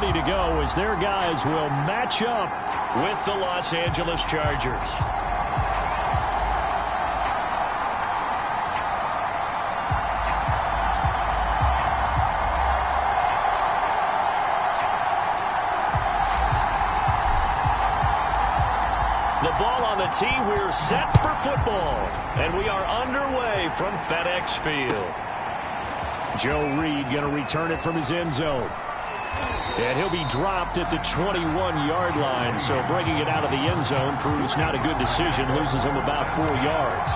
ready to go as their guys will match up with the Los Angeles Chargers. The ball on the tee. We're set for football. And we are underway from FedEx Field. Joe Reed going to return it from his end zone. And he'll be dropped at the 21-yard line. So bringing it out of the end zone proves not a good decision. Loses him about 4 yards.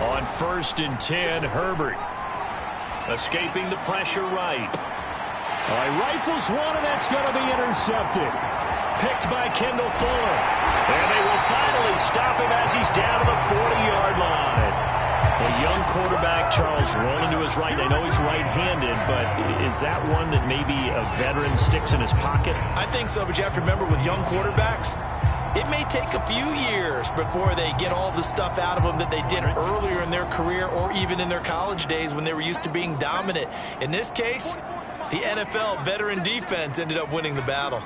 On 1st and 10, Herbert. Escaping the pressure right. All right, rifles one, and that's going to be intercepted. Picked by Kendall Fuller. And they will finally stop him as he's down to the 40-yard line. A young quarterback, Charles, rolling to his right. I know he's right-handed, but is that one that maybe a veteran sticks in his pocket? I think so, but you have to remember with young quarterbacks, it may take a few years before they get all the stuff out of them that they did earlier in their career or even in their college days when they were used to being dominant. In this case, the NFL veteran defense ended up winning the battle.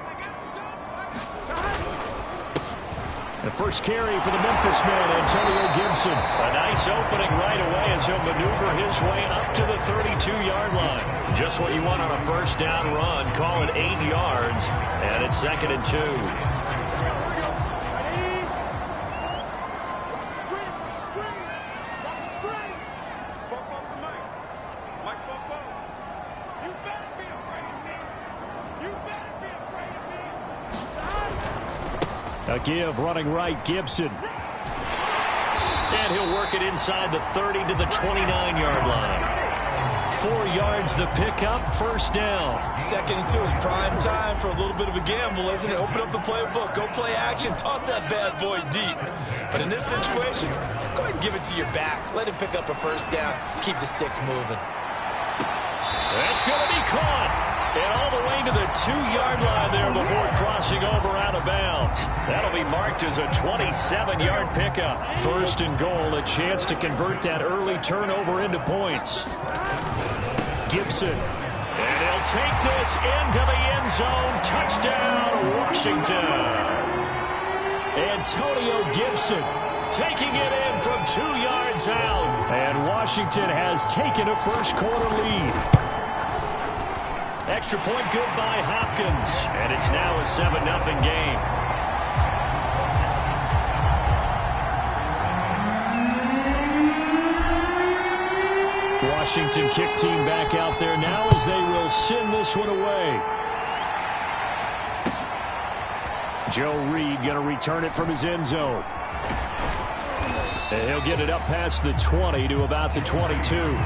The first carry for the Memphis man, Antonio Gibson. A nice opening right away as he'll maneuver his way up to the 32-yard line. Just what you want on a first down run. Call it 8 yards, and it's 2nd and 2. A give running right, Gibson. And he'll work it inside the 30 to the 29-yard line. 4 yards the pickup, first down. 2nd and 2 is prime time for a little bit of a gamble, isn't it? Open up the playbook, go play action, toss that bad boy deep. But in this situation, go ahead and give it to your back. Let him pick up a first down. Keep the sticks moving. That's going to be caught. And all the way to the 2-yard line there before crossing over out of bounds. That'll be marked as a 27-yard pickup. 1st and goal, a chance to convert that early turnover into points. Gibson. And he'll take this into the end zone. Touchdown, Washington. Antonio Gibson taking it in from 2 yards out. And Washington has taken a first-quarter lead. Extra point good by Hopkins. And it's now a 7-0 game. Washington kick team back out there now as they will send this one away. Joe Reed going to return it from his end zone. And he'll get it up past the 20 to about the 22.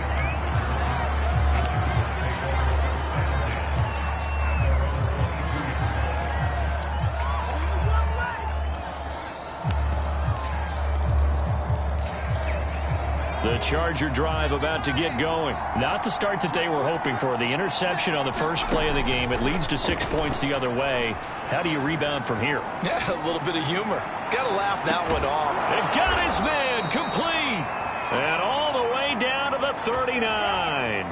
The Charger drive about to get going. Not the start that they were hoping for. The interception on the first play of the game. It leads to 6 points the other way. How do you rebound from here? Yeah, a little bit of humor. Got to laugh that one off. And got his man complete. And all the way down to the 39.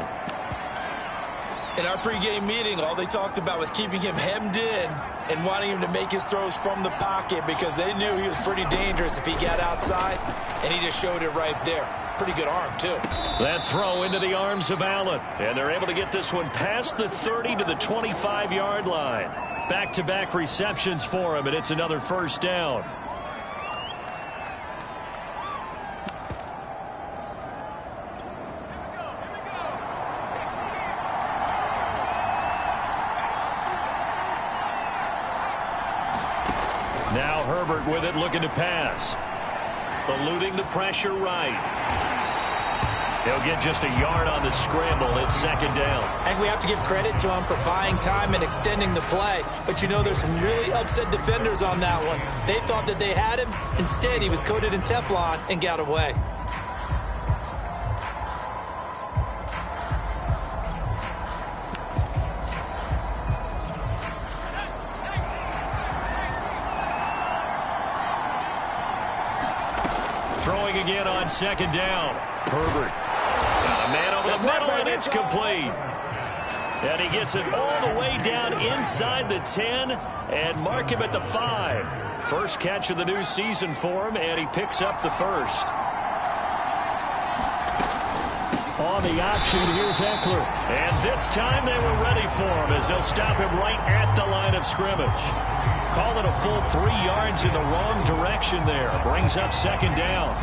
In our pregame meeting, all they talked about was keeping him hemmed in and wanting him to make his throws from the pocket because they knew he was pretty dangerous if he got outside, and he just showed it right there. Pretty good arm, too. That throw into the arms of Allen. And they're able to get this one past the 30 to the 25-yard line. Back-to-back receptions for him, and it's another first down. Now Herbert with it, looking to pass. Eluding the pressure right. He'll get just a yard on the scramble. It's second down. I think we have to give credit to him for buying time and extending the play. But, you know, there's some really upset defenders on that one. They thought that they had him. Instead, he was coated in Teflon and got away. Throwing again on second down. Herbert. Got a man over the middle, and it's complete. And he gets it all the way down inside the 10 and mark him at the 5. First catch of the new season for him, and he picks up the first. On the option, here's Eckler. And this time they were ready for him as they'll stop him right at the line of scrimmage. Call it a full 3 yards in the wrong direction there. Brings up second down.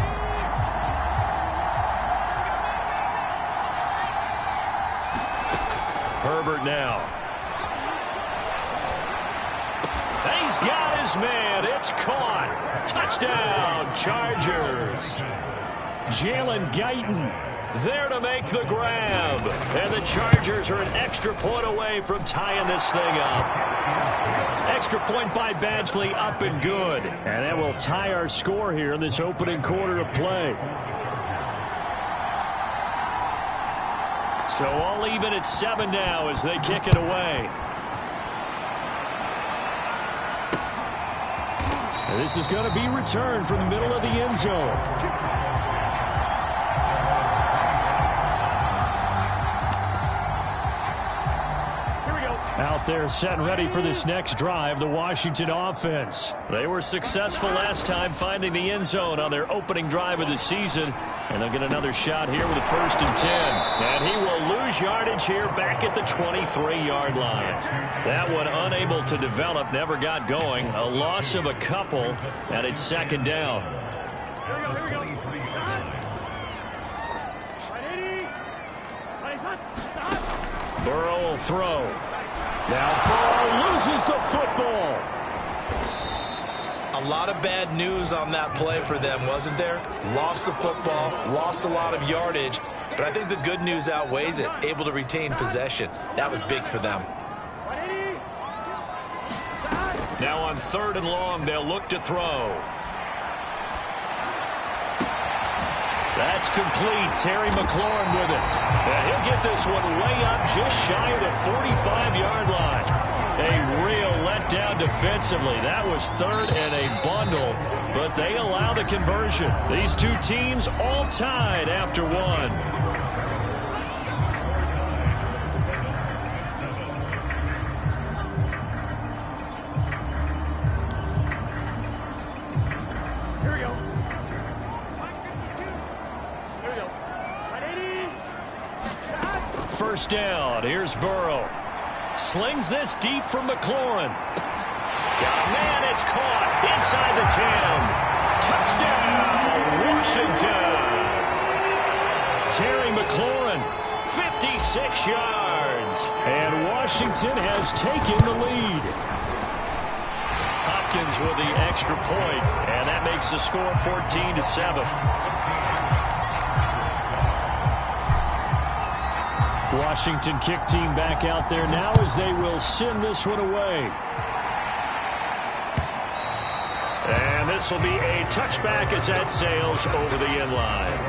Herbert now. He's got his man. It's caught. Touchdown, Chargers. Jalen Guyton there to make the grab. And the Chargers are an extra point away from tying this thing up. Extra point by Badgley, up and good. And that will tie our score here in this opening quarter of play. So all even at 7 now as they kick it away. This is going to be returned from the middle of the end zone. Out there set and ready for this next drive, the Washington offense. They were successful last time finding the end zone on their opening drive of the season. And they'll get another shot here with a 1st and 10. And he will lose yardage here back at the 23-yard line. That one unable to develop, never got going. A loss of a couple, and it's second down. Here we go. Burrow will throw. Now Burrow loses the football. A lot of bad news on that play for them, wasn't there? Lost the football, lost a lot of yardage, but I think the good news outweighs it. Able to retain possession. That was big for them. Now on 3rd and long, they'll look to throw. That's complete. Terry McLaurin with it. And he'll get this one way up just shy of the 45-yard line. A real letdown defensively. That was 3rd and a bundle, but they allow the conversion. These two teams all tied after 1. First down. Here's Burrow. Slings this deep from McLaurin. Got a man. It's caught inside the 10. Touchdown, Washington. Terry McLaurin, 56 yards. And Washington has taken the lead. Hopkins with the extra point, and that makes the score 14-7. Washington kick team back out there now as they will send this one away. And this will be a touchback as that sails over the end line.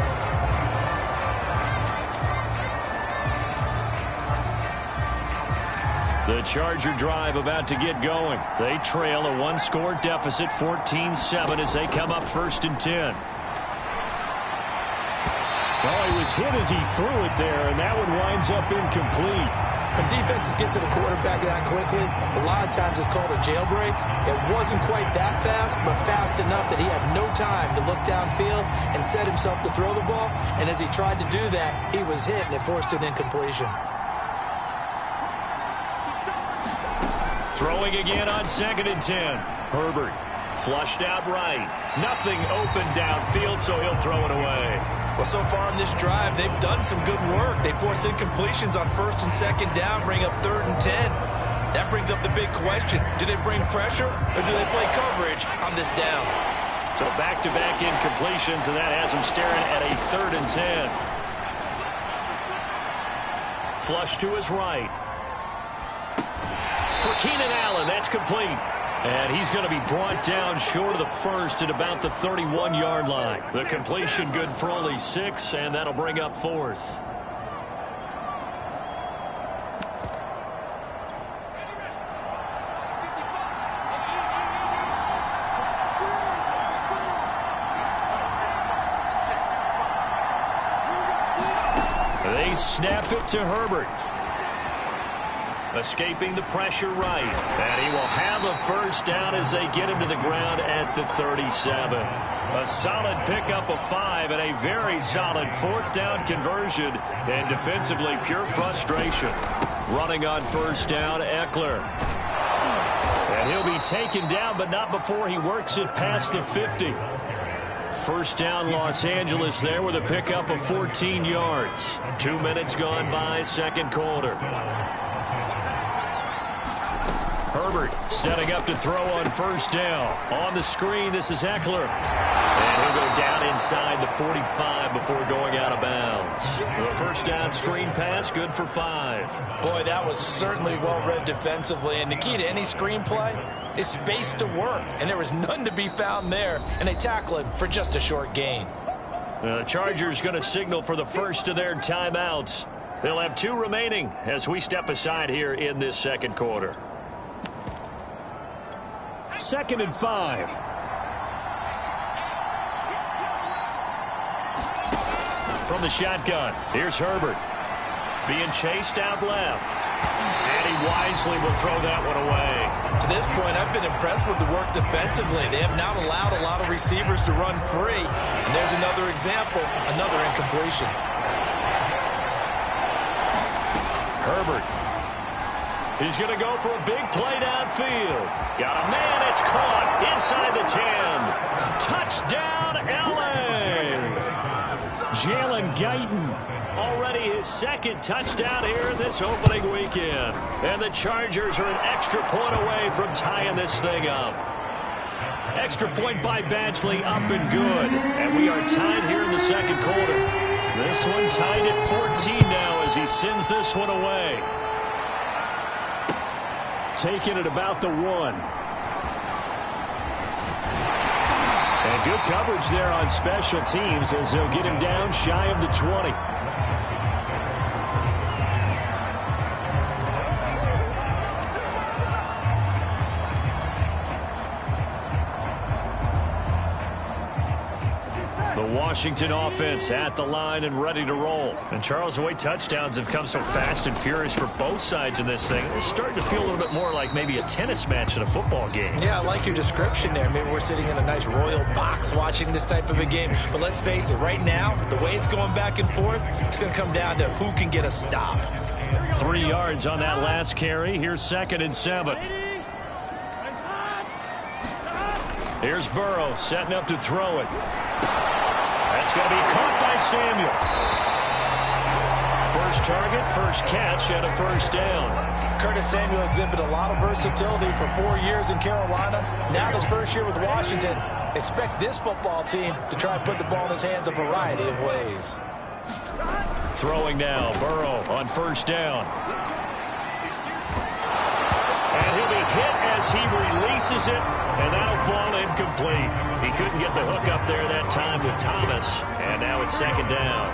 The Charger drive about to get going. They trail a 1-score deficit, 14-7, as they come up 1st and 10. Well, he was hit as he threw it there, and that one winds up incomplete. When defenses get to the quarterback that quickly, a lot of times it's called a jailbreak. It wasn't quite that fast, but fast enough that he had no time to look downfield and set himself to throw the ball. And as he tried to do that, he was hit, and it forced an incompletion. Throwing again on 2nd and 10. Herbert flushed out right. Nothing open downfield, so he'll throw it away. Well, so far in this drive, they've done some good work. They forced incompletions on 1st and 2nd down, bring up 3rd and 10. That brings up the big question. Do they bring pressure or do they play coverage on this down? So back-to-back incompletions, and that has them staring at a 3rd and 10. Flush to his right. For Keenan Allen, that's complete. And he's going to be brought down short of the first at about the 31-yard line. The completion good for only 6, and that'll bring up 4th. They snap it to Herbert. Escaping the pressure right. And he will have a first down as they get him to the ground at the 37. A solid pickup of 5 and a very solid 4th down conversion. And defensively, pure frustration. Running on first down, Eckler. And he'll be taken down, but not before he works it past the 50. First down, Los Angeles there with a pickup of 14 yards. 2 minutes gone by, second quarter. Herbert setting up to throw on first down. On the screen, this is Eckler. And he'll go down inside the 45 before going out of bounds. The first down screen pass, good for 5. Boy, that was certainly well read defensively. And the key to any screenplay is space to work. And there was none to be found there. And they tackle it for just a short gain. The Chargers going to signal for the first of their timeouts. They'll have 2 remaining as we step aside here in this second quarter. 2nd and 5. From the shotgun, here's Herbert. Being chased out left. And he wisely will throw that one away. To this point, I've been impressed with the work defensively. They have not allowed a lot of receivers to run free. And there's another example, another incompletion. Herbert. He's going to go for a big play downfield. Got a man, it's caught inside the 10. Touchdown, L.A. Jalen Guyton, already his 2nd touchdown here in this opening weekend. And the Chargers are an extra point away from tying this thing up. Extra point by Badgley, up and good. And we are tied here in the second quarter. This one tied at 14 now as he sends this one away. Taking it about the 1. And good coverage there on special teams as they'll get him down shy of the 20. Washington offense at the line and ready to roll. And Charles, the way touchdowns have come so fast and furious for both sides in this thing, it's starting to feel a little bit more like maybe a tennis match in a football game. Yeah, I like your description there. Maybe we're sitting in a nice royal box watching this type of a game. But let's face it, right now, the way it's going back and forth, it's going to come down to who can get a stop. 3 yards on that last carry. Here's 2nd and 7. Here's Burrow setting up to throw it. That's going to be caught by Samuel. First target, first catch, and a first down. Curtis Samuel exhibited a lot of versatility for 4 years in Carolina. Now his first year with Washington. Expect this football team to try and put the ball in his hands a variety of ways. Throwing now, Burrow on first down. And he'll be hit as he releases it, and that'll fall incomplete. He couldn't get the hook up there that time with Thomas, and now it's 2nd down.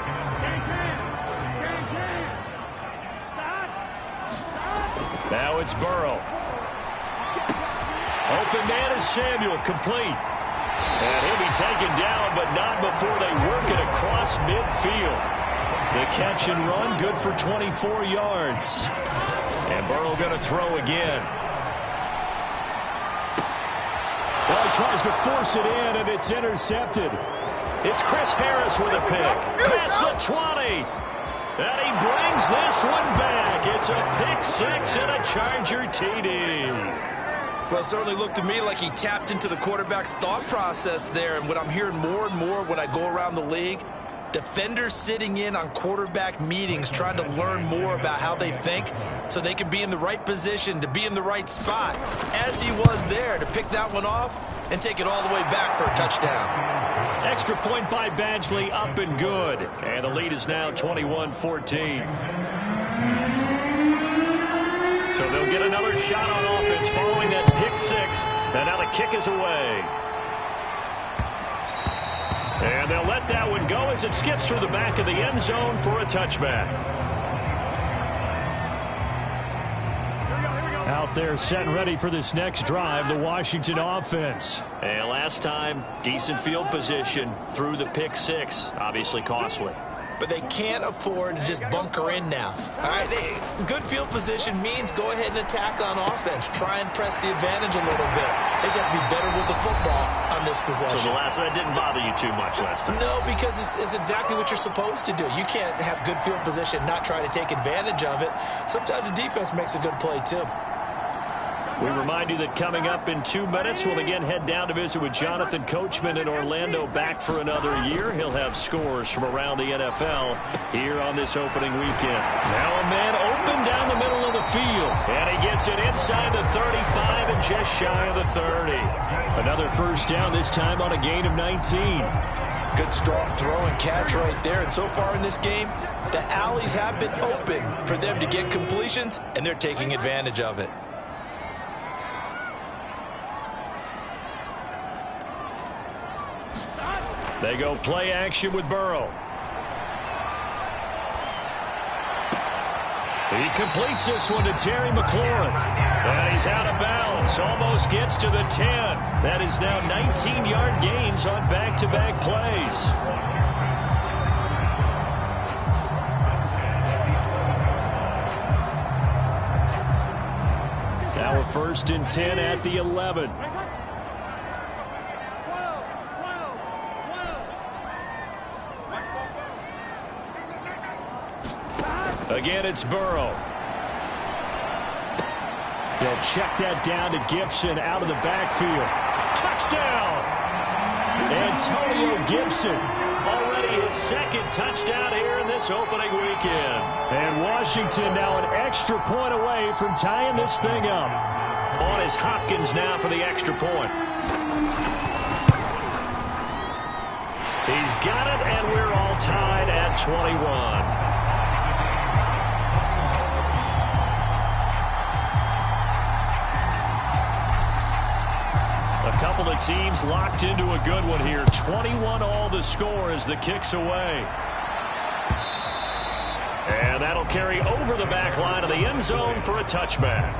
Now it's Burrow. Open man is Samuel, complete. And he'll be taken down, but not before they work it across midfield. The catch and run, good for 24 yards. And Burrow going to throw again. Well, he tries to force it in, and it's intercepted. It's Chris Harris with a pick. Past the 20. And he brings this one back. It's a pick 6 and a Charger TD. Well, it certainly looked to me like he tapped into the quarterback's thought process there. And what I'm hearing more and more when I go around the league, defenders sitting in on quarterback meetings trying to learn more about how they think so they can be in the right position to be in the right spot, as he was there to pick that one off and take it all the way back for a touchdown. Extra point by Badgley, up and good. And the lead is now 21-14. So they'll get another shot on offense following that pick six. And now the kick is away. And they'll let that one go as it skips through the back of the end zone for a touchback. Out there set and ready for this next drive, the Washington offense. And last time, decent field position through the pick six. Obviously costly. But they can't afford to just bunker in now. All right, good field position means go ahead and attack on offense. Try and press the advantage a little bit. They just have to be better with the football on this possession. So the last one didn't bother you too much last time? No, because it's exactly what you're supposed to do. You can't have good field position and not try to take advantage of it. Sometimes the defense makes a good play, too. We remind you that coming up in 2 minutes, we'll again head down to visit with Jonathan Coachman in Orlando, back for another year. He'll have scores from around the NFL here on this opening weekend. Now a man open down the middle of the field, and he gets it inside the 35 and just shy of the 30. Another first down, this time on a gain of 19. Good strong throw and catch right there. And so far in this game, the alleys have been open for them to get completions, and they're taking advantage of it. They go play action with Burrow. He completes this one to Terry McLaurin. And he's out of bounds. Almost gets to the 10. That is now 19-yard gains on back-to-back plays. Now a 1st and 10 at the 11. Again, it's Burrow. They'll check that down to Gibson out of the backfield. Touchdown! Antonio Gibson. Already his 2nd touchdown here in this opening weekend. And Washington now an extra point away from tying this thing up. On is Hopkins now for the extra point. He's got it, and we're all tied at 21. Couple of teams locked into a good one here. 21 all the score as the kick's away. And that'll carry over the back line of the end zone for a touchback.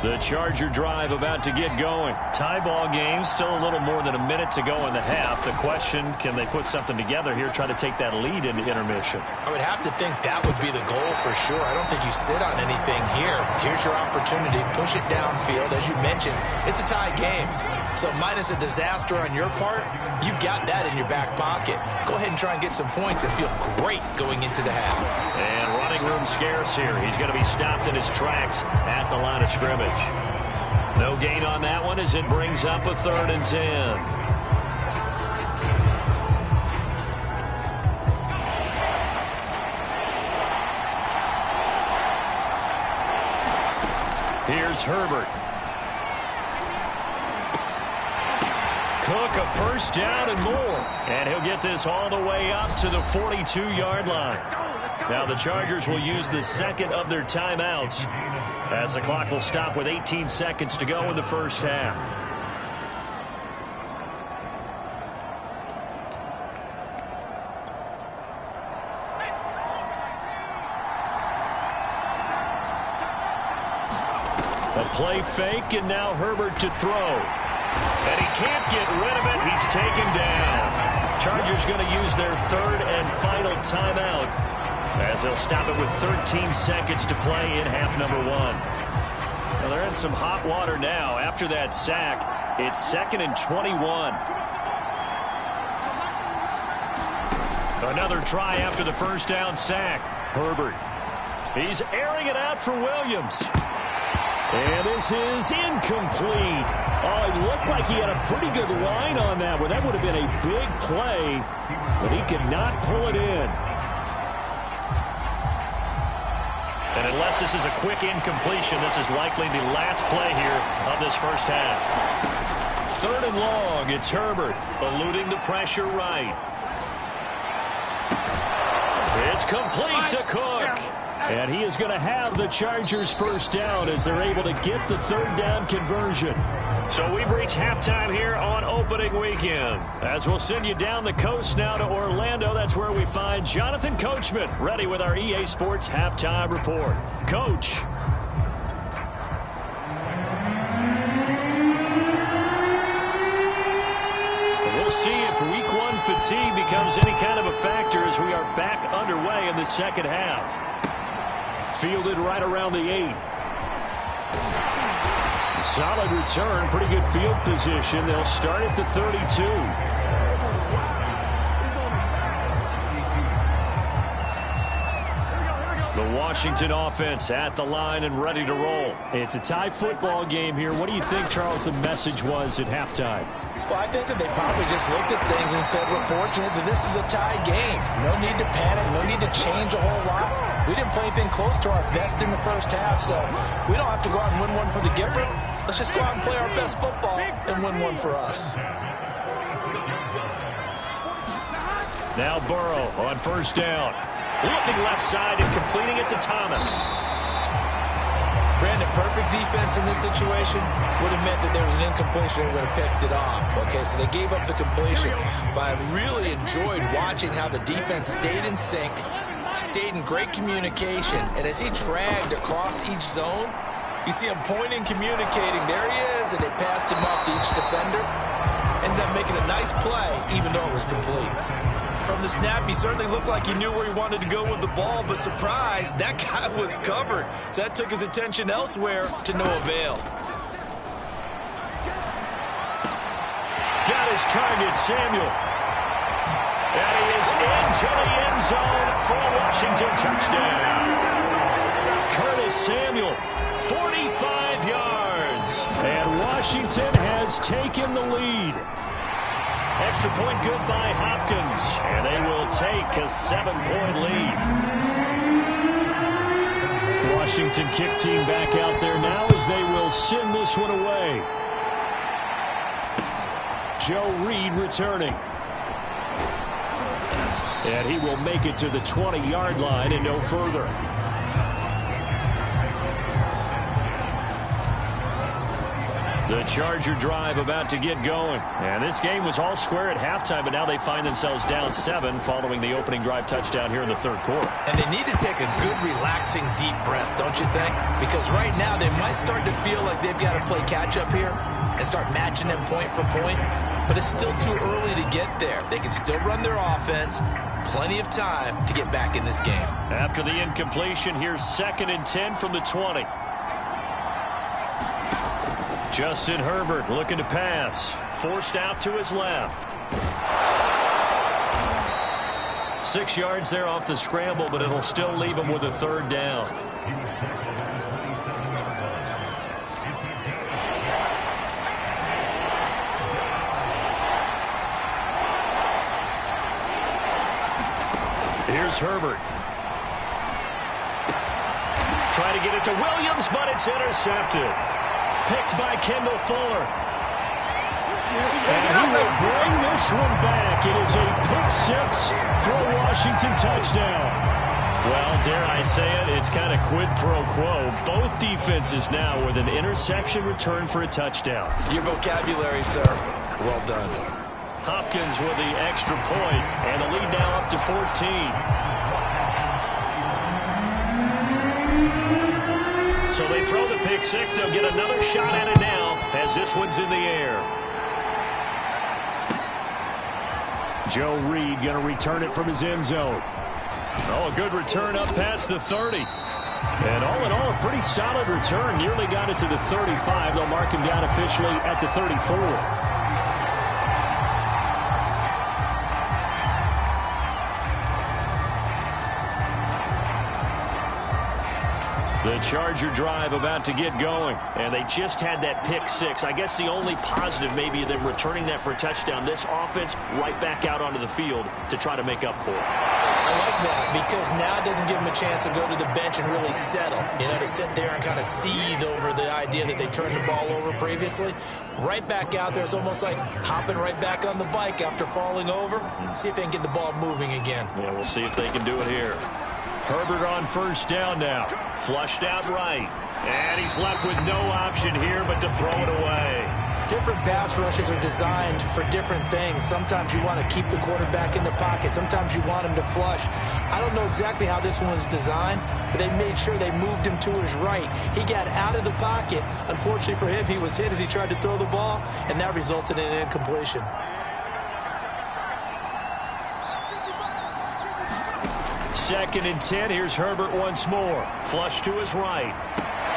The Charger drive about to get going. Tie ball game, still a little more than a minute to go in the half. The question, can they put something together here, try to take that lead into intermission? I would have to think that would be the goal for sure. I don't think you sit on anything here. Here's your opportunity. Push it downfield. As you mentioned, it's a tie game. So minus a disaster on your part, you've got that in your back pocket. Go ahead and try and get some points and feel great going into the half. And running room scarce here. He's going to be stopped in his tracks at the line of scrimmage. No gain on that one as it brings up a 3rd and 10. Here's Herbert. Cook, a 1st down and more. And he'll get this all the way up to the 42-yard line. Now the Chargers will use the 2nd of their timeouts as the clock will stop with 18 seconds to go in the first half. A play fake, and now Herbert to throw. And he can't get rid of it. He's taken down. Chargers going to use their 3rd and final timeout as they'll stop it with 13 seconds to play in half number 1. Well, they're in some hot water now. After that sack, it's 2nd and 21. Another try after the 1st down sack. Herbert. He's airing it out for Williams. And this is incomplete. Oh, it looked like he had a pretty good line on that one. That would have been a big play, but he could not pull it in. And unless this is a quick incompletion, this is likely the last play here of this first half. 3rd and long. It's Herbert eluding the pressure right. It's complete to Cook. And he is going to have the Chargers first down as they're able to get the 3rd down conversion. So we've reached halftime here on opening weekend. As we'll send you down the coast now to Orlando, that's where we find Jonathan Coachman ready with our EA Sports Halftime Report. Coach. We'll see if week 1 fatigue becomes any kind of a factor as we are back underway in the second half. Fielded right around the 8. Solid return, pretty good field position. They'll start at the 32. The Washington offense at the line and ready to roll. It's a tie football game here. What do you think, Charles, the message was at halftime? Well, I think that they probably just looked at things and said, we're fortunate that this is a tie game. No need to panic, no need to change a whole lot. We didn't play anything close to our best in the first half, so we don't have to go out and win one for the Gipper. Let's just go out and play our best football and win one for us. Now Burrow on first down. Looking left side and completing it to Thomas. Brandon, perfect defense in this situation would have meant that there was an incompletion and would have picked it off. Okay, so they gave up the completion. But I really enjoyed watching how the defense stayed in sync, stayed in great communication, and as he dragged across each zone, you see him pointing, communicating. There he is, and they passed him off to each defender. Ended up making a nice play, even though it was complete. From the snap, he certainly looked like he knew where he wanted to go with the ball, but surprise, that guy was covered. So that took his attention elsewhere to no avail. Got his target, Samuel. And he is into the end zone for a Washington touchdown. Curtis Samuel, 45 yards. And Washington has taken the lead. Extra point good by Hopkins, and they will take a 7-point lead. Washington kick team back out there now as they will send this one away. Joe Reed returning. And he will make it to the 20-yard line and no further. The Charger drive about to get going. And this game was all square at halftime, but now they find themselves down 7 following the opening drive touchdown here in the third quarter. And they need to take a good, relaxing, deep breath, don't you think? Because right now they might start to feel like they've got to play catch-up here and start matching them point for point. But it's still too early to get there. They can still run their offense. Plenty of time to get back in this game. After the incompletion, here's 2nd and 10 from the 20. Justin Herbert looking to pass. Forced out to his left. 6 yards there off the scramble, but it'll still leave him with a 3rd down. Here's Herbert. Trying to get it to Williams, but it's intercepted. Picked by Kendall Fuller. And he will bring this one back. It is a pick-6 for a Washington touchdown. Well, dare I say it, it's kind of quid pro quo. Both defenses now with an interception return for a touchdown. Your vocabulary, sir. Well done. Hopkins with the extra point, and the lead now up to 14. So they throw the pick-6. They'll get another shot at it now as this one's in the air. Joe Reed going to return it from his end zone. Oh, a good return up past the 30. And all in all, a pretty solid return. Nearly got it to the 35. They'll mark him down officially at the 34. The Charger drive about to get going, and they just had that pick-6. I guess the only positive maybe them returning that for a touchdown. This offense right back out onto the field to try to make up for it. I like that because now it doesn't give him a chance to go to the bench and really settle, to sit there and kind of seethe over the idea that they turned the ball over previously. Right back out there. It's almost like hopping right back on the bike after falling over. See if they can get the ball moving again. Yeah, we'll see if they can do it here. Herbert on first down now. Flushed out right. And he's left with no option here but to throw it away. Different pass rushes are designed for different things. Sometimes you want to keep the quarterback in the pocket. Sometimes you want him to flush. I don't know exactly how this one was designed, but they made sure they moved him to his right. He got out of the pocket. Unfortunately for him, he was hit as he tried to throw the ball, and that resulted in an incompletion. Second and 10. Here's Herbert once more. Flush to his right.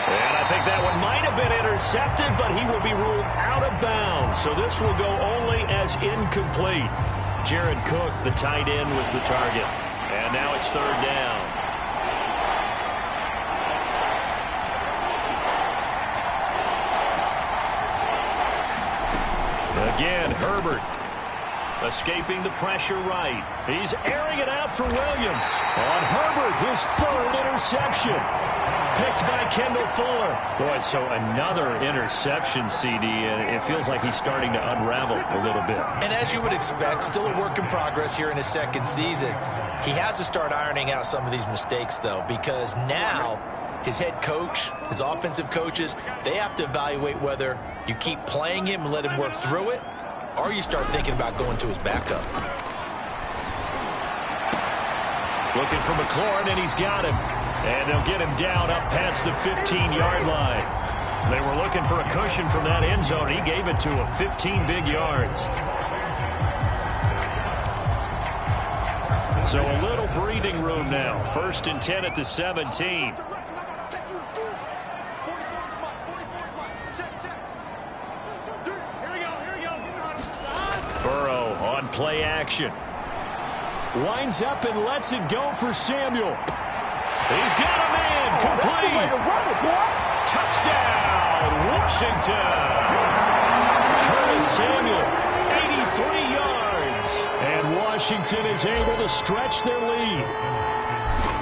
And I think that one might have been intercepted, but he will be ruled out of bounds. So this will go only as incomplete. Jared Cook, the tight end, was the target. And now it's third down. Again, Herbert escaping the pressure right. He's airing it out for Williams. On Herbert, his third interception. Picked by Kendall Fuller. Boy, so another interception, CD, and it feels like he's starting to unravel a little bit. And as you would expect, still a work in progress here in his second season. He has to start ironing out some of these mistakes, though, because now his head coach, his offensive coaches, they have to evaluate whether you keep playing him and let him work through it, or you start thinking about going to his backup. Looking for McLaurin, and he's got him. And they'll get him down up past the 15-yard line. They were looking for a cushion from that end zone. He gave it to him. 15 big yards. So a little breathing room now. First and 10 at the 17. Burrow on play action. Winds up and lets it go for Samuel. He's got a man. Complete. Touchdown, Washington. Curtis Samuel, 83 yards. And Washington is able to stretch their lead.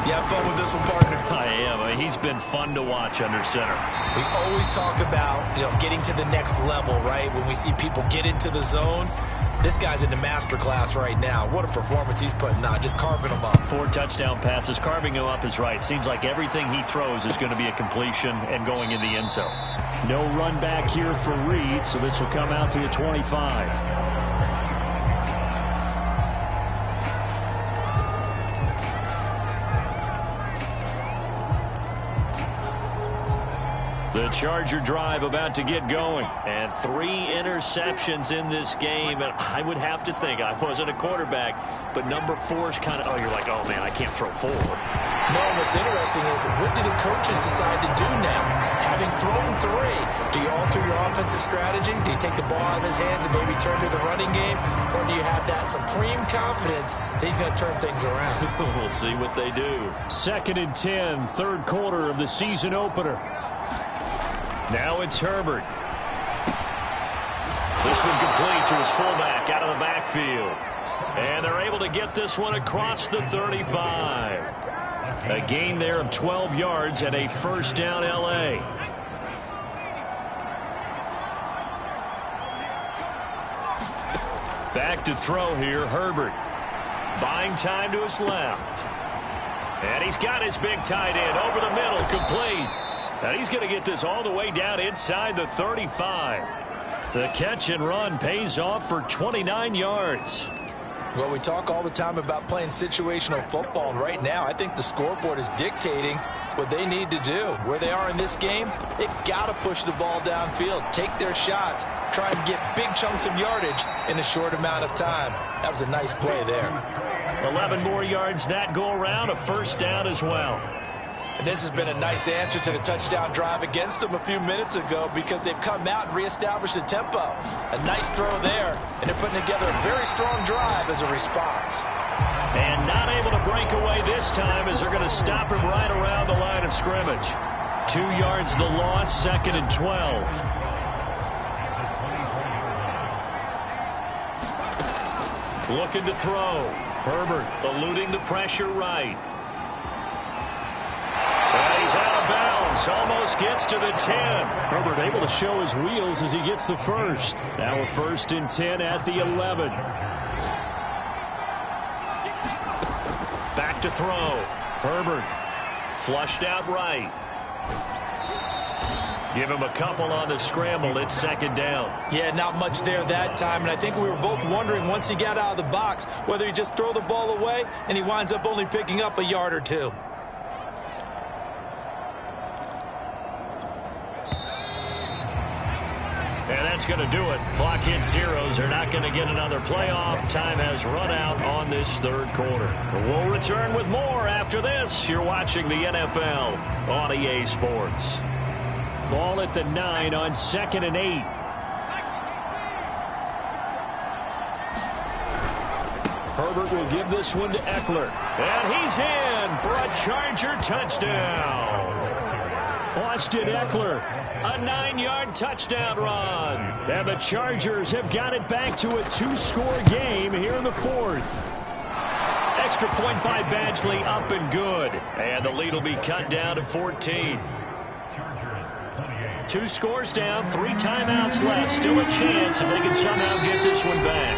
You have fun with this one, partner? I am. He's been fun to watch under center. We always talk about, getting to the next level, right? When we see people get into the zone. This guy's in the master class right now. What a performance he's putting on, just carving them up. 4 touchdown passes. Carving him up is right. Seems like everything he throws is going to be a completion and going in the end zone. No run back here for Reed, so this will come out to the 25. The Charger drive about to get going. And 3 interceptions in this game. And I would have to think, I wasn't a quarterback, but number 4 is kind of, you're like, oh, man, I can't throw forward. No, what's interesting is what do the coaches decide to do now? Having thrown 3, do you alter your offensive strategy? Do you take the ball out of his hands and maybe turn to the running game? Or do you have that supreme confidence that he's going to turn things around? We'll see what they do. Second and 10, third quarter of the season opener. Now it's Herbert. This one complete to his fullback out of the backfield. And they're able to get this one across the 35. A gain there of 12 yards and a first down L.A. Back to throw here, Herbert. Buying time to his left. And he's got his big tight end over the middle, complete. And he's going to get this all the way down inside the 35. The catch and run pays off for 29 yards. Well, we talk all the time about playing situational football, and right now I think the scoreboard is dictating what they need to do. Where they are in this game, they've got to push the ball downfield, take their shots, try and get big chunks of yardage in a short amount of time. That was a nice play there. 11 more yards that go around, a first down as well. And this has been a nice answer to the touchdown drive against them a few minutes ago because they've come out and reestablished the tempo. A nice throw there, and they're putting together a very strong drive as a response. And not able to break away this time as they're going to stop him right around the line of scrimmage. 2 yards the loss, second and 12. Looking to throw. Herbert eluding the pressure right. And he's out of bounds. Almost gets to the 10. Herbert able to show his wheels as he gets the first. Now a 1st and 10 at the 11. Back to throw. Herbert flushed out right. Give him a couple on the scramble. It's 2nd down. Yeah, not much there that time. And I think we were both wondering once he got out of the box whether he just throw the ball away and he winds up only picking up a yard or two. And that's going to do it. Clock hits zeros. They're not going to get another playoff. Time has run out on this 3rd quarter. We'll return with more after this. You're watching the NFL on EA Sports. Ball at the 9 on 2nd and 8. Herbert will give this one to Eckler. And he's in for a Charger touchdown. Austin Eckler, a 9-yard touchdown run. And the Chargers have got it back to a 2-score game here in the 4th. Extra point by Badgley, up and good. And the lead will be cut down to 14. 2 scores down, 3 timeouts left. Still a chance if they can somehow get this one back.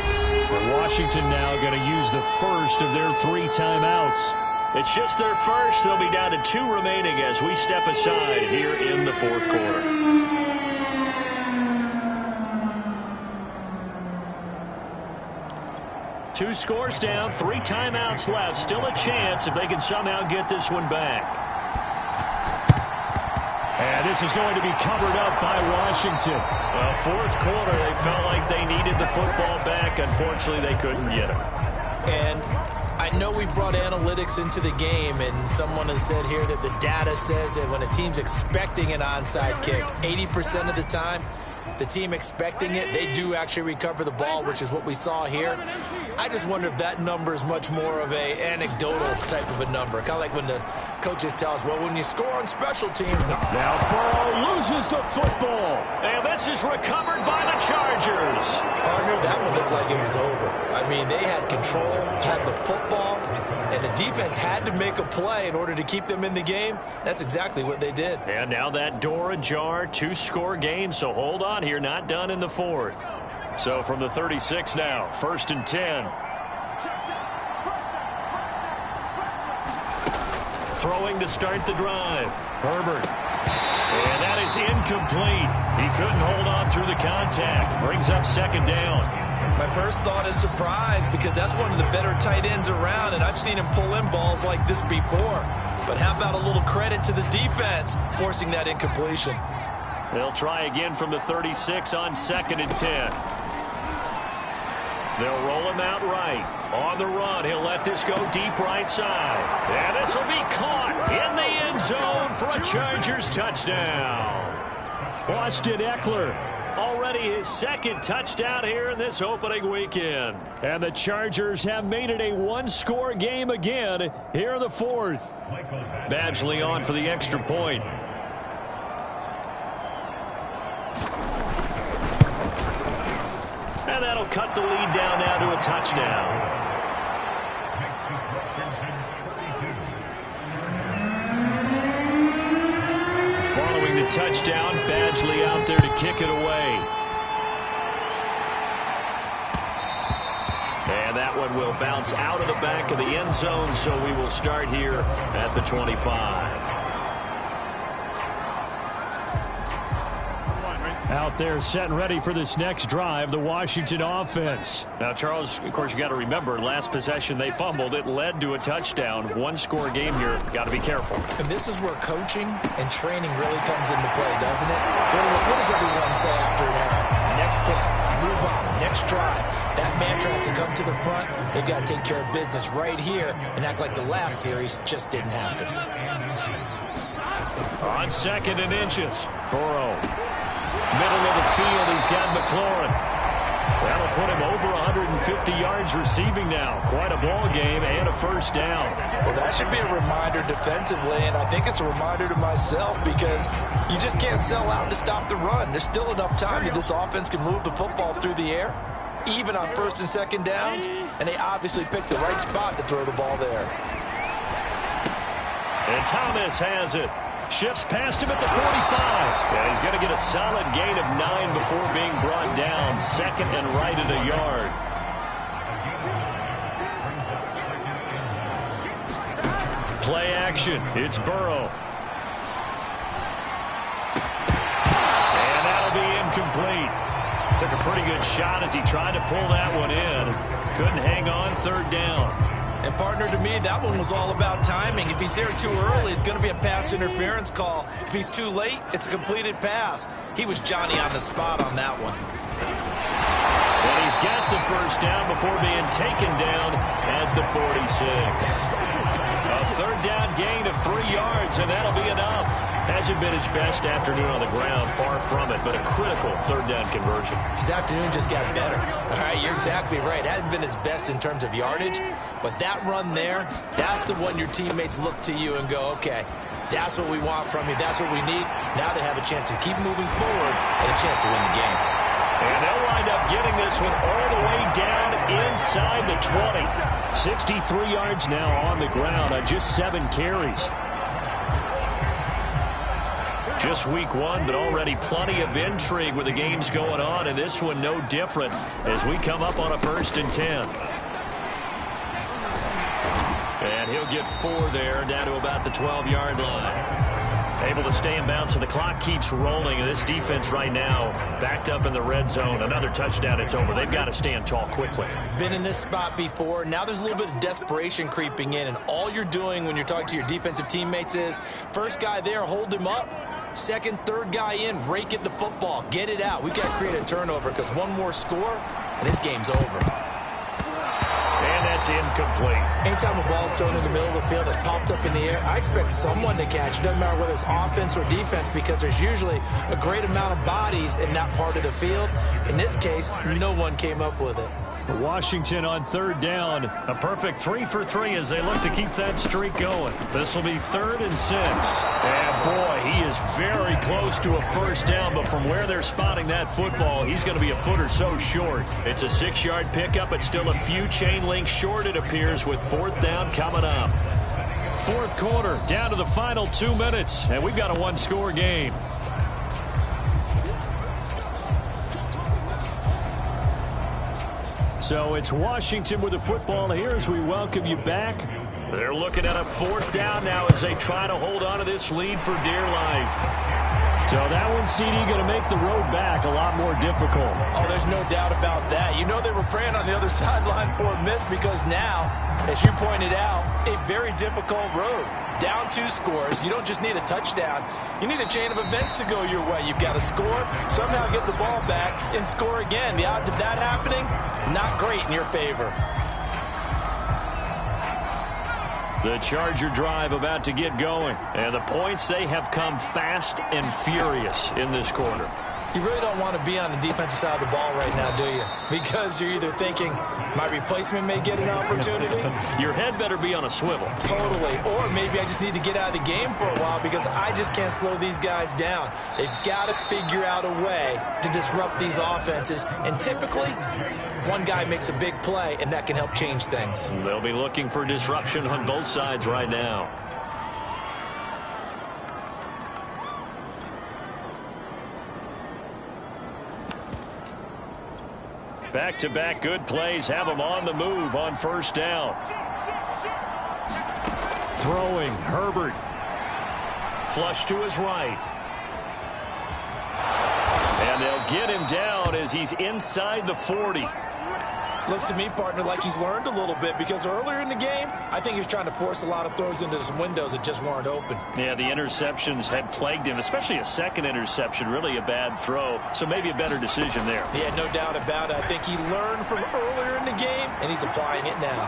But Washington now going to use the first of their 3 timeouts. It's just their first. They'll be down to 2 remaining as we step aside here in the 4th quarter. Two scores down, 3 timeouts left. Still a chance if they can somehow get this one back. And this is going to be covered up by Washington. Well, 4th quarter, they felt like they needed the football back. Unfortunately, they couldn't get it. And I know we brought analytics into the game, and someone has said here that the data says that when a team's expecting an onside kick, 80% of the time, the team expecting it, they do actually recover the ball, which is what we saw here. I just wonder if that number is much more of a anecdotal type of a number. Kind of like when the coaches tell us, well, when you score on special teams. No. Now Burrow loses the football. And this is recovered by the Chargers. Partner, that one looked like it was over. I mean, they had control, had the football, and the defense had to make a play in order to keep them in the game. That's exactly what they did. And now that door ajar, 2-score game, so hold on here, not done in the 4th. So from the 36 now, 1st and 10. Throwing to start the drive. Herbert. And that is incomplete. He couldn't hold on through the contact. Brings up 2nd down. My first thought is surprise because that's one of the better tight ends around, and I've seen him pull in balls like this before. But how about a little credit to the defense forcing that incompletion? They'll try again from the 36 on 2nd and 10. They'll roll him out right. On the run, he'll let this go deep right side. And this will be caught in the end zone for a Chargers touchdown. Austin Eckler, already his 2nd touchdown here in this opening weekend. And the Chargers have made it a 1-score game again here in the 4th. Badgley on for the extra point. And that'll cut the lead down now to a touchdown. Following the touchdown, Badgley out there to kick it away. And that one will bounce out of the back of the end zone, so we will start here at the 25. Out there set and ready for this next drive, the Washington offense. Now, Charles, of course, you got to remember, last possession they fumbled. It led to a touchdown. 1-score game here. Got to be careful. And this is where coaching and training really comes into play, doesn't it? What does everyone say after an error? Next play, move on, next drive. That mantra has to come to the front. They've got to take care of business right here and act like the last series just didn't happen. On 2nd and inches, Burrow. Middle of the field, he's got McLaurin. That'll put him over 150 yards receiving now. Quite a ball game and a 1st down. Well, that should be a reminder defensively, and I think it's a reminder to myself because you just can't sell out to stop the run. There's still enough time that this offense can move the football through the air. even on first and second downs, and they obviously picked the right spot to throw the ball there. And Thomas has it. Shifts past him at the 45. Yeah, he's going to get a solid gain of 9 before being brought down. Second and right at a yard. Play action. It's Burrow. And that'll be incomplete. Took a pretty good shot as he tried to pull that one in. Couldn't hang on third down. And, partner, to me, that one was all about timing. If he's there too early, it's going to be a pass interference call. If he's too late, it's a completed pass. He was Johnny on the spot on that one. And he's got the first down before being taken down at the 46. A third down gain of 3 yards, and that'll be enough. Hasn't been his best afternoon on the ground, far from it, but a critical third down conversion. His afternoon just got better. All right, you're exactly right. Hasn't been his best in terms of yardage, but that run there, that's the one your teammates look to you and go, okay, that's what we want from you. That's what we need. Now they have a chance to keep moving forward and a chance to win the game. And they'll wind up getting this one all the way down inside the 20. 63 yards now on the ground on just 7 carries. Just week 1, but already plenty of intrigue with the games going on, and this one no different as we come up on a 1st and 10. And he'll get 4 there, down to about the 12-yard line. Able to stay in bounds, so the clock keeps rolling. And this defense right now backed up in the red zone. Another touchdown, it's over. They've got to stand tall quickly. Been in this spot before. Now there's a little bit of desperation creeping in, and all you're doing when you're talking to your defensive teammates is, first guy there, hold him up. Second, third guy in, rake at the football. Get it out. We've got to create a turnover because one more score, and this game's over. And that's incomplete. Anytime a ball's thrown in the middle of the field that's popped up in the air, I expect someone to catch. It doesn't matter whether it's offense or defense because there's usually a great amount of bodies in that part of the field. In this case, no one came up with it. Washington on third down. A perfect 3 for 3 as they look to keep that streak going. This will be 3rd and 6. And boy, he is very close to a first down, but from where they're spotting that football, he's going to be a foot or so short. It's a 6-yard pickup, but still a few chain links short, it appears, with 4th down coming up. 4th quarter, down to the final 2 minutes, and we've got a 1-score game. So it's Washington with the football here as we welcome you back. They're looking at a 4th down now as they try to hold on to this lead for dear life. So that one, CD, going to make the road back a lot more difficult. Oh, there's no doubt about that. You know they were praying on the other sideline for a miss because now, as you pointed out, a very difficult road. Down 2 scores. You don't just need a touchdown. You need a chain of events to go your way. You've got to score, somehow get the ball back, and score again. The odds of that happening, not great in your favor. The Charger drive about to get going. And the points, they have come fast and furious in this quarter. You really don't want to be on the defensive side of the ball right now, do you? Because you're either thinking, my replacement may get an opportunity. Your head better be on a swivel. Totally. Or maybe I just need to get out of the game for a while because I just can't slow these guys down. They've got to figure out a way to disrupt these offenses. And typically, one guy makes a big play, and that can help change things. They'll be looking for disruption on both sides right now. Back-to-back good plays have them on the move on first down. Throwing, Herbert. Flush to his right. And they'll get him down as he's inside the 40. Looks to me, partner, like he's learned a little bit because earlier in the game, I think he was trying to force a lot of throws into some windows that just weren't open. Yeah, the interceptions had plagued him, especially a second interception, really a bad throw. So maybe a better decision there. Yeah, no doubt about it. I think he learned from earlier in the game, and he's applying it now.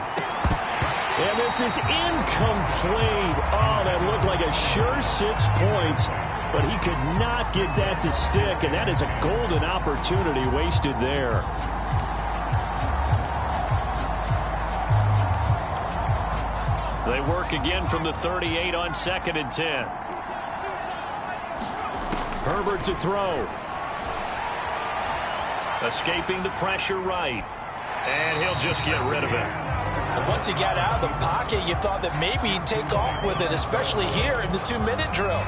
And this is incomplete. Oh, that looked like a sure 6 points, but he could not get that to stick, and that is a golden opportunity wasted there. They work again from the 38 on 2nd and 10. Herbert to throw. Escaping the pressure right. And he'll just get rid of it. And once he got out of the pocket, you thought that maybe he'd take off with it, especially here in the 2-minute drill.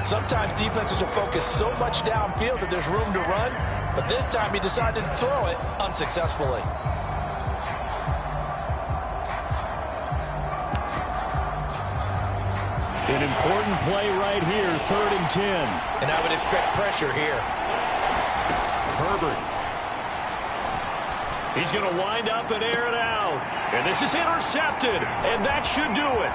Sometimes defenses will focus so much downfield that there's room to run, but this time he decided to throw it unsuccessfully. An important play right here, 3rd and 10. And I would expect pressure here. Herbert. He's going to wind up and air it out. And this is intercepted, and that should do it.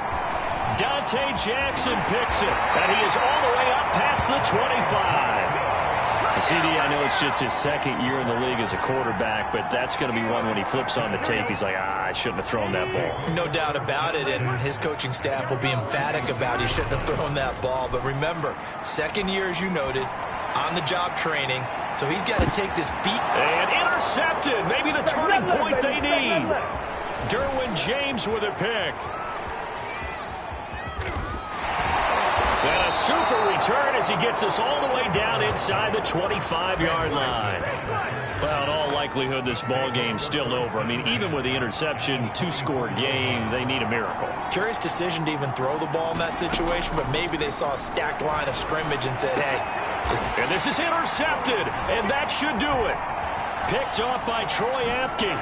Dante Jackson picks it, and he is all the way up past the 25. CD, I know it's just his 2nd year in the league as a quarterback, but that's going to be one when he flips on the tape. He's like, I shouldn't have thrown that ball. No doubt about it, and his coaching staff will be emphatic about he shouldn't have thrown that ball. But remember, 2nd year, as you noted, on-the-job training, so he's got to take this feet. And intercepted, maybe the turning point they need. Derwin James with a pick. And a super return as he gets us all the way down inside the 25-yard line. Well, in all likelihood, this ball game's still over. I mean, even with the interception, 2-score game, they need a miracle. Curious decision to even throw the ball in that situation, but maybe they saw a stacked line of scrimmage and said, hey. And this is intercepted, and that should do it. Picked off by Troy Apke.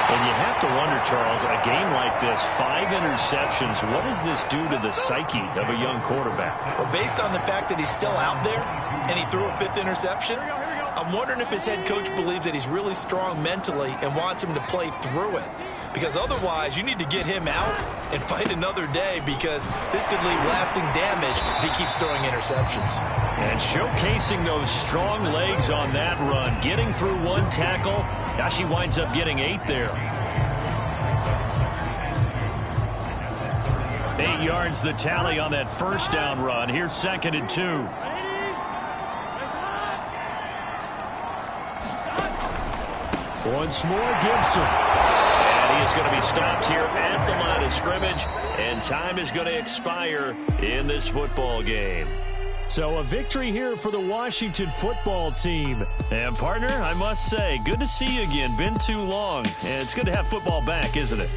And you have to wonder, Charles, a game like this, 5 interceptions, what does this do to the psyche of a young quarterback? Well, based on the fact that he's still out there and he threw a 5th interception, I'm wondering if his head coach believes that he's really strong mentally and wants him to play through it. Because otherwise, you need to get him out and fight another day, because this could leave lasting damage if he keeps throwing interceptions. And showcasing those strong legs on that run, getting through 1 tackle. Now she winds up getting 8 there. 8 yards the tally on that 1st down run. Here's 2nd and 2. Once more, Gibson. And he is going to be stopped here at the line of scrimmage, and time is going to expire in this football game. So a victory here for the Washington football team. And, partner, I must say, good to see you again. Been too long. And it's good to have football back, isn't it?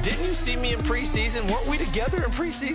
Didn't you see me in preseason? Weren't we together in preseason?